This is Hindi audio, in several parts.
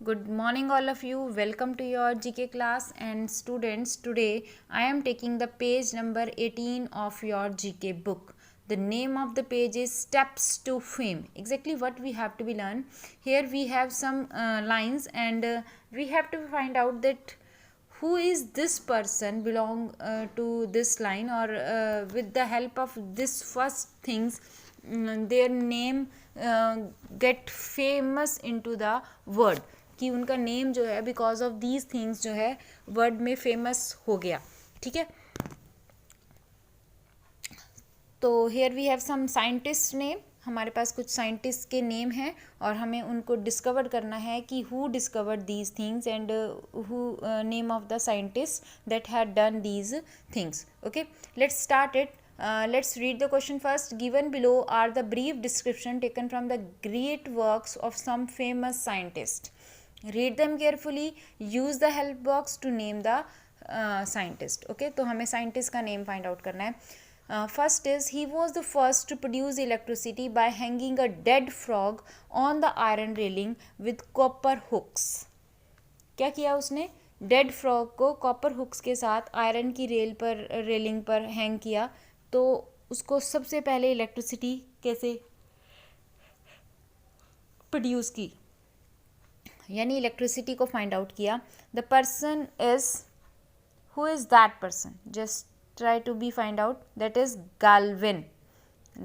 Good morning, all of you. Welcome to your GK class. And students, today I am taking the page number 18 of your GK book. The name of the page is Steps to Fame. Exactly what we have to be learned. Here we have some lines, and we have to find out that who is this person belong to this line, or with the help of this first things, their name get famous into the word, कि उनका नेम जो है बिकॉज ऑफ दीज थिंग्स जो है वर्ड में फेमस हो गया. ठीक है, तो here we have some scientist name. हमारे पास कुछ साइंटिस्ट के नेम हैं और हमें उनको डिस्कवर करना है कि who discovered these things and who name of the scientist that had done these things. Okay, let's start it. Let's read the question first. Given below are the brief description taken from the great works of some famous scientist. Read them carefully. Use the help box to name the scientist. Okay, तो हमें scientist का name find out करना है. First is, he was the first to produce electricity by hanging a dead frog on the iron railing with copper hooks. क्या किया उसने? डेड फ्रॉग को कॉपर हुक्स के साथ आयरन की रेलिंग पर हैंग किया. तो उसको सबसे पहले इलेक्ट्रिसिटी कैसे प्रोड्यूस की, यानी इलेक्ट्रिसिटी को फाइंड आउट किया. The person is, who is that person? Just try to be find out. That is Galvin.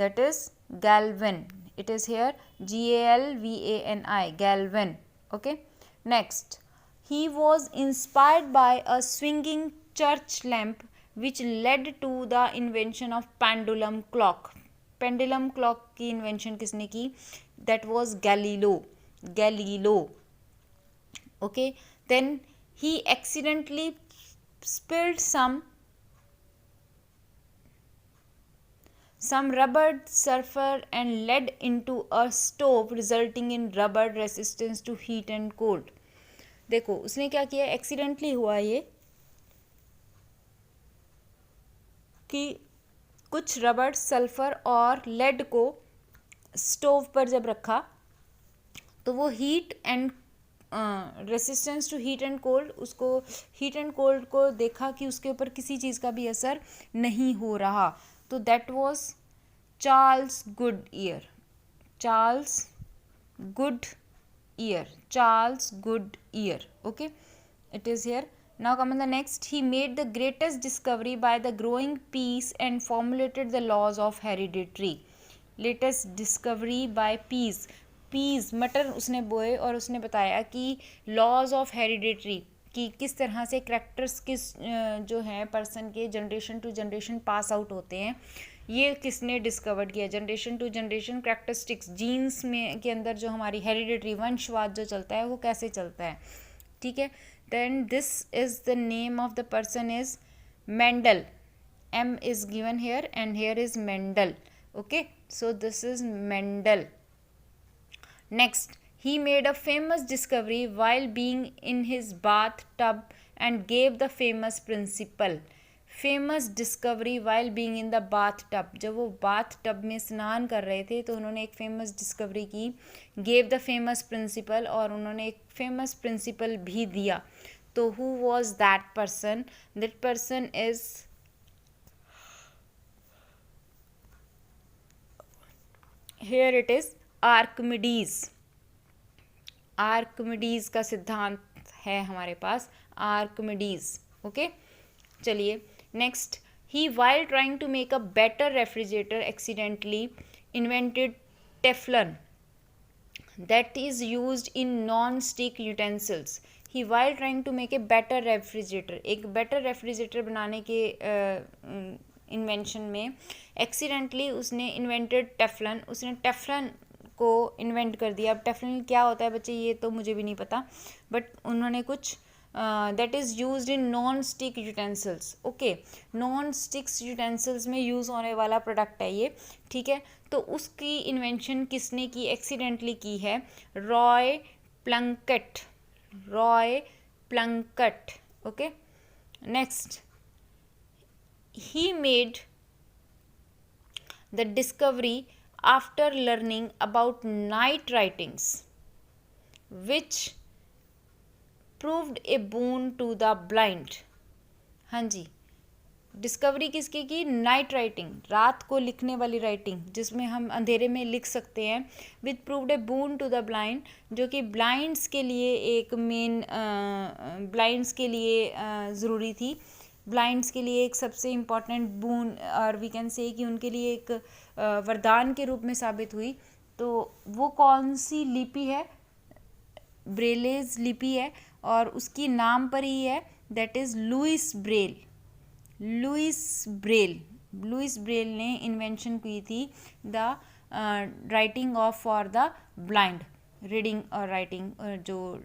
That is Galvin. It is here Galvani, Galvin. Okay, next, he was inspired by a swinging church lamp which led to the invention of pendulum clock. Pendulum clock की invention किसने की? That was Galileo. Okay, then he accidentally spilled some rubber sulfur and lead into a stove, resulting in rubber resistance to heat and cold. देखो उसने क्या किया, एक्सीडेंटली हुआ ये कि कुछ रबर, सल्फर और लेड को स्टोव पर जब रखा तो वो heat and resistance to heat and cold, उसको हीट एंड कोल्ड को देखा कि उसके ऊपर किसी चीज़ का भी असर नहीं हो रहा. तो that was Charles Goodyear. Charles Goodyear. Okay, it is here. Now come on the next. He made the greatest discovery by the growing peas and formulated the laws of heredity. Latest discovery by peas. मटर उसने बोए और उसने बताया कि लॉज ऑफ हेरिडिटरी, कि किस तरह से करेक्टर्स किस जो हैं पर्सन के generation to generation pass out होते हैं, ये किसने डिस्कवर किया. Generation to generation characteristics, genes में के अंदर जो हमारी हेरिडिटरी वंशवाद जो चलता है वो कैसे चलता है. ठीक है, then this is the name of the person is Mendel. M is given here and here is Mendel. Okay, so this is Mendel. Next, he made a famous discovery while being in his bathtub and gave the famous principle. Famous discovery while being in the bath tub. जब वो बाथ टब में स्नान कर रहे थे तो उन्होंने एक फेमस डिस्कवरी की, गेव द फेमस प्रिंसिपल, और उन्होंने एक फेमस प्रिंसिपल भी दिया. तो who was that person? That person is, here it is Archimedes. Archimedes का सिद्धांत है हमारे पास, आर्किमिडीज. ओके, चलिए next. He while trying to make a better refrigerator accidentally invented Teflon that is used in non stick utensils. He while trying to make a better refrigerator, एक बेटर रेफ्रिजरेटर बनाने के इन्वेंशन में एक्सीडेंटली उसने इन्वेंटेड टेफलन, उसने टेफलन को इन्वेंट कर दिया. अब टेफलन क्या होता है बच्चे, ये तो मुझे भी नहीं पता, बट उन्होंने कुछ that is use in non stick utensils. Okay, non sticks utensils में यूज़ होने वाला प्रोडक्ट है ये. ठीक है, तो उसकी इन्वेंशन किसने की, एक्सीडेंटली की है? Roy Plunkett. Okay, next, he made the discovery after learning about night writings, which proved a boon to the blind. हाँ जी, डिस्कवरी किसकी की? नाइट राइटिंग, रात को लिखने वाली राइटिंग, जिसमें हम अंधेरे में लिख सकते हैं। With proved a boon to the blind, जो कि ब्लाइंड्स के लिए एक मेन ब्लाइंड्स के लिए ज़रूरी थी। ब्लाइंड्स के लिए एक सबसे इम्पॉर्टेंट बून, और वी कैन से कि उनके लिए एक वरदान के रूप में साबित हुई। तो वो कौन सी लिपि है? ब्रेलेज लिपि है, और उसकी नाम पर ही है, that is Louis Braille. Louis Braille ने इन्वेंशन की थी the writing of for the blind, reading और राइटिंग जो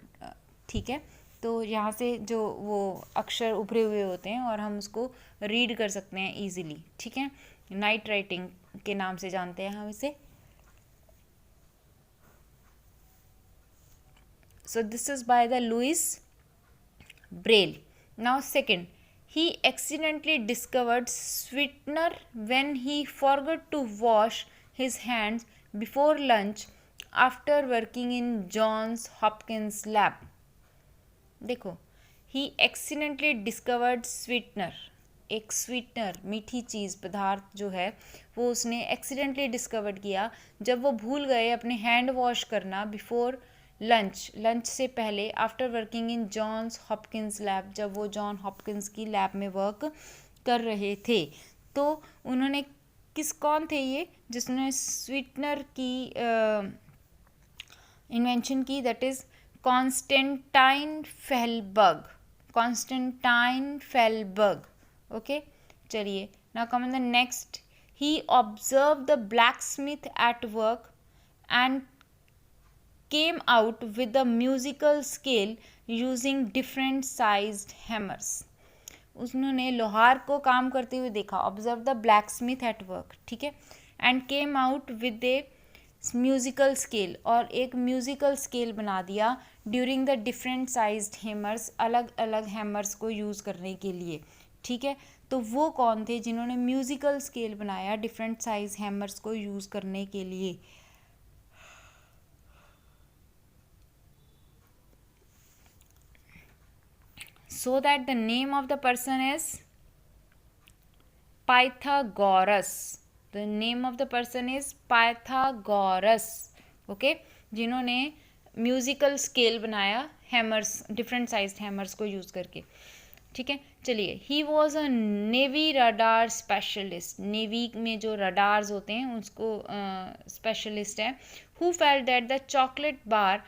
ठीक है। तो यहाँ से जो वो अक्षर उभरे हुए होते हैं और हम उसको रीड कर सकते हैं इजीली, ठीक है। नाइट राइटिंग के नाम से जानते हैं हम इसे। So this is by the Louis Braille. Now second, he accidentally discovered sweetener when he forgot to wash his hands before lunch after working in Johns Hopkins lab. देखो, he accidentally discovered sweetener, एक स्वीटनर मीठी चीज़ पदार्थ जो है वो उसने एक्सीडेंटली डिस्कवर किया जब वो भूल गए अपने हैंड वॉश करना बिफोर लंच से पहले, after working in Johns Hopkins lab, जब वो जॉन हॉपकिंस की लैब में वर्क कर रहे थे। तो उन्होंने कौन थे ये जिसने स्वीटनर की इन्वेंशन की? That is Constantin Fahlberg. Okay, चलिए, now come on the next. He observe the blacksmith at work and came out with a musical scale using different sized hammers. उन्होंने लोहार को काम करते हुए देखा, observe the blacksmith at work, ठीक है, and came out with A musical scale, और एक म्यूजिकल स्केल बना दिया during the different sized hammers, अलग अलग हैमर्स को यूज़ करने के लिए, ठीक है। तो वो कौन थे जिन्होंने म्यूजिकल स्केल बनाया डिफरेंट साइज हैमर्स को यूज़ करने के लिए? So that the name of the person is Pythagoras. The name of the person is Pythagoras. Okay, जिन्होंने म्यूजिकल स्केल बनाया हैमर्स, डिफरेंट साइज हैमर्स को यूज़ करके, ठीक है। चलिए, he was a navy radar specialist, navy में जो रडार्स होते हैं उसको स्पेशलिस्ट है। Who felt that the chocolate bar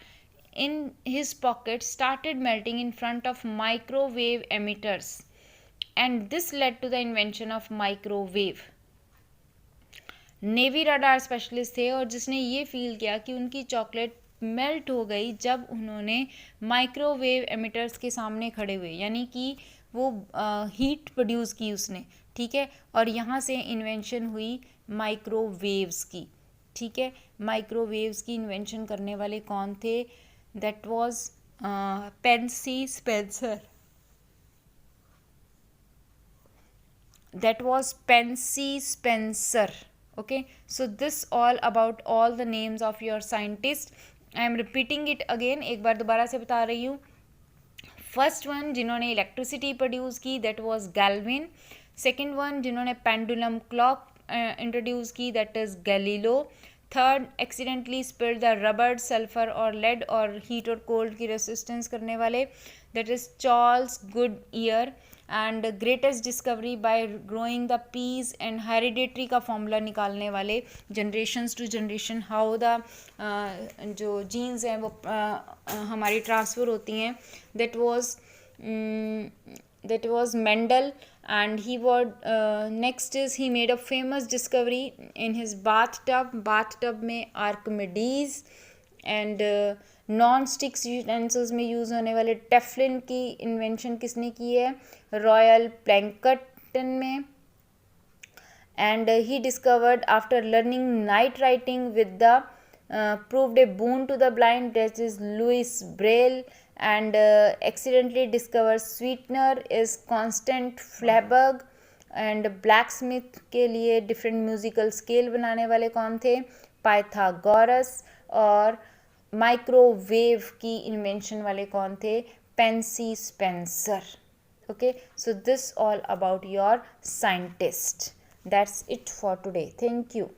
in his pocket started melting in front of microwave emitters, and this led to the invention of microwave. Navy radar specialist थे और जिसने ये फील किया कि उनकी चॉकलेट मेल्ट हो गई जब उन्होंने माइक्रोवेव एमिटर्स के सामने खड़े हुए, यानी कि वो हीट प्रोड्यूस की उसने, ठीक है। और यहाँ से इन्वेंशन हुई माइक्रोवेव्स की, ठीक है। माइक्रोवेव्स की इन्वेंशन करने वाले कौन थे? That was Percy Spencer. That was Percy Spencer. Okay, so this all about all the names of your scientists. I am repeating it again. एक बार दोबारा से बता रही हूँ। फर्स्ट वन जिन्होंने इलेक्ट्रिसिटी प्रोड्यूस की, that was Galvin. Second one जिन्होंने पेंडुलम क्लॉक इंट्रोड्यूस की, that is Galileo. Third, accidentally spilled the rubber, sulphur और लेड और हीट और कोल्ड की रेसिस्टेंस करने वाले, that is Charles Goodyear. And greatest discovery by growing the peas and hereditary का फॉर्मूला निकालने वाले, generations to generation how the जो जीन्स हैं वो हमारी ट्रांसफ़र होती हैं, that was Mendel. And he was next is he made a famous discovery in his bathtub में Archimedes. and non sticks utensils में यूज़ होने वाले टेफ्लिन की इन्वेंशन किसने की है? रॉयल प्लैंकटन में। and he discovered after learning night writing with the proved a boon to the blind, that is Louis Braille. and accidentally discovered sweetener is Constant Flaberg. and blacksmith के लिए different musical scale बनाने वाले कौन थे? पाइथागोरस। और माइक्रोवेव की इन्वेंशन वाले कौन थे? Pansy Spencer. Okay, so this all about your scientist. That's it for today. Thank you.